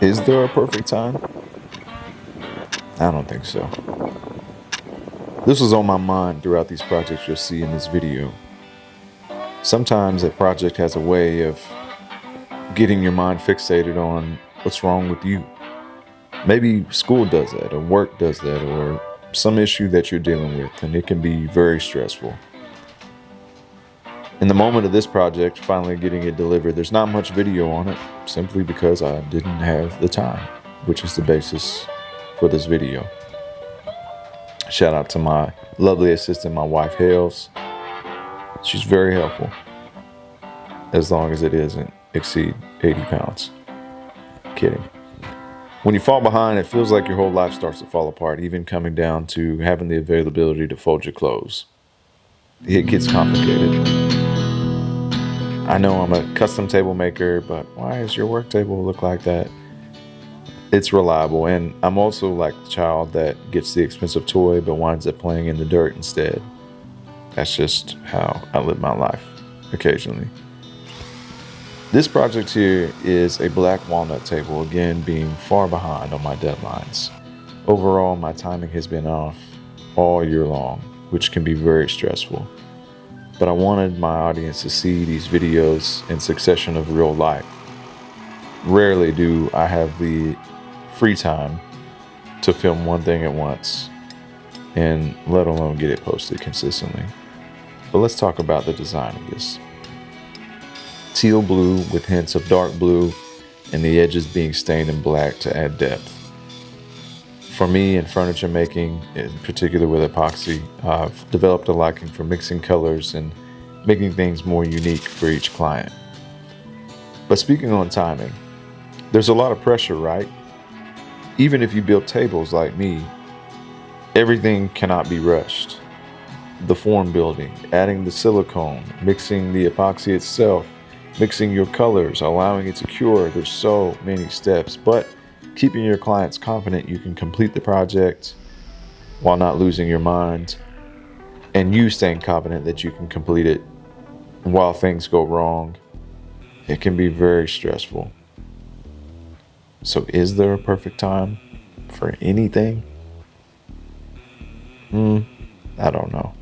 Is there a perfect time? I don't think so. This was on my mind throughout these projects you'll see in this video. Sometimes a project has a way of getting your mind fixated on what's wrong with you. Maybe school does that, or work does that, or some issue that you're dealing with, and it can be very stressful. In the moment of this project, finally getting it delivered, there's not much video on it, simply because I didn't have the time, which is the basis for this video. Shout out to my lovely assistant, my wife, Hales. She's very helpful, as long as it doesn't exceed 80 pounds. Kidding. When you fall behind, it feels like your whole life starts to fall apart, even coming down to having the availability to fold your clothes. It gets complicated. I know I'm a custom table maker, but why does your work table look like that? It's reliable, and I'm also like the child that gets the expensive toy but winds up playing in the dirt instead. That's just how I live my life, occasionally. This project here is a black walnut table, again being far behind on my deadlines. Overall, my timing has been off all year long, which can be very stressful. But I wanted my audience to see these videos in succession of real life. Rarely do I have the free time to film one thing at once, and let alone get it posted consistently. But let's talk about the design of this. Teal blue with hints of dark blue, and the edges being stained in black to add depth. For me, in furniture making, in particular with epoxy, I've developed a liking for mixing colors and making things more unique for each client. But speaking on timing, there's a lot of pressure, right? Even if you build tables like me, everything cannot be rushed. The form building, adding the silicone, mixing the epoxy itself, mixing your colors, allowing it to cure. There's so many steps, but keeping your clients confident you can complete the project while not losing your mind, and you staying confident that you can complete it while things go wrong, it can be very stressful. So is there a perfect time for anything? I don't know.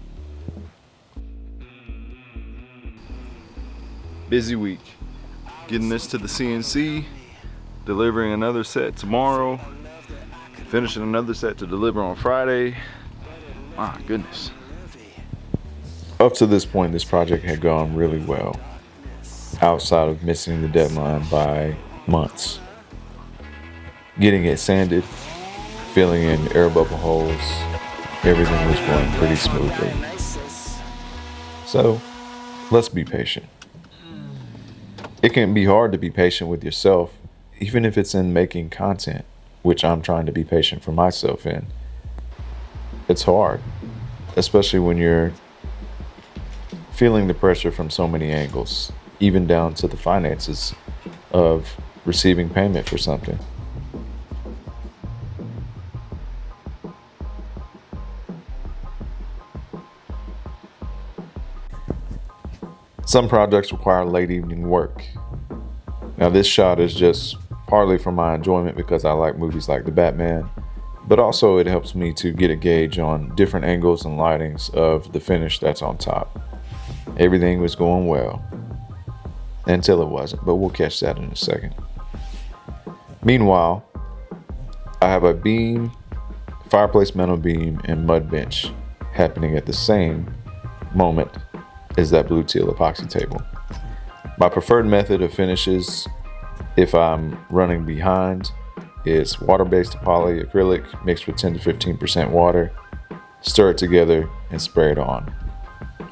Busy week. Getting this to the CNC, delivering another set tomorrow, finishing another set to deliver on Friday. My goodness. Up to this point, this project had gone really well, outside of missing the deadline by months. Getting it sanded, filling in air bubble holes, everything was going pretty smoothly. So, let's be patient. It can be hard to be patient with yourself, even if it's in making content, which I'm trying to be patient for myself in. It's hard, especially when you're feeling the pressure from so many angles, even down to the finances of receiving payment for something. Some projects require late evening work. Now this shot is just partly for my enjoyment because I like movies like The Batman, but also it helps me to get a gauge on different angles and lightings of the finish that's on top. Everything was going well, until it wasn't, but we'll catch that in a second. Meanwhile, I have a beam, fireplace metal beam, and mud bench happening at the same moment as that blue teal epoxy table. My preferred method of finishes, if I'm running behind, is water-based polyacrylic mixed with 10 to 15% water, stir it together, and spray it on.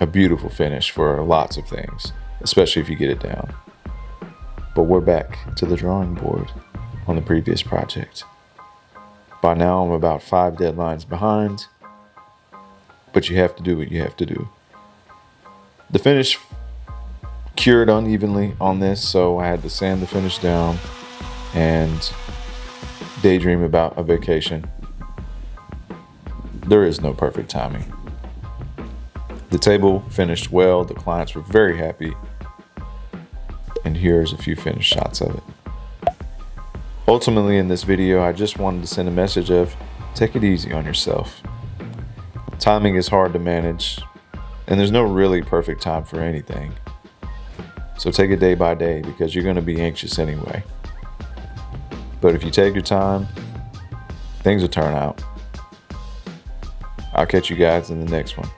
A beautiful finish for lots of things, especially if you get it down. But we're back to the drawing board on the previous project. By now I'm about 5 deadlines behind, but you have to do what you have to do. The finish cured unevenly on this, so I had to sand the finish down and daydream about a vacation. There is no perfect timing. The table finished well, the clients were very happy, and here's a few finished shots of it. Ultimately, in this video, I just wanted to send a message of take it easy on yourself. Timing is hard to manage, and there's no really perfect time for anything. So take it day by day, because you're going to be anxious anyway. But if you take your time, things will turn out. I'll catch you guys in the next one.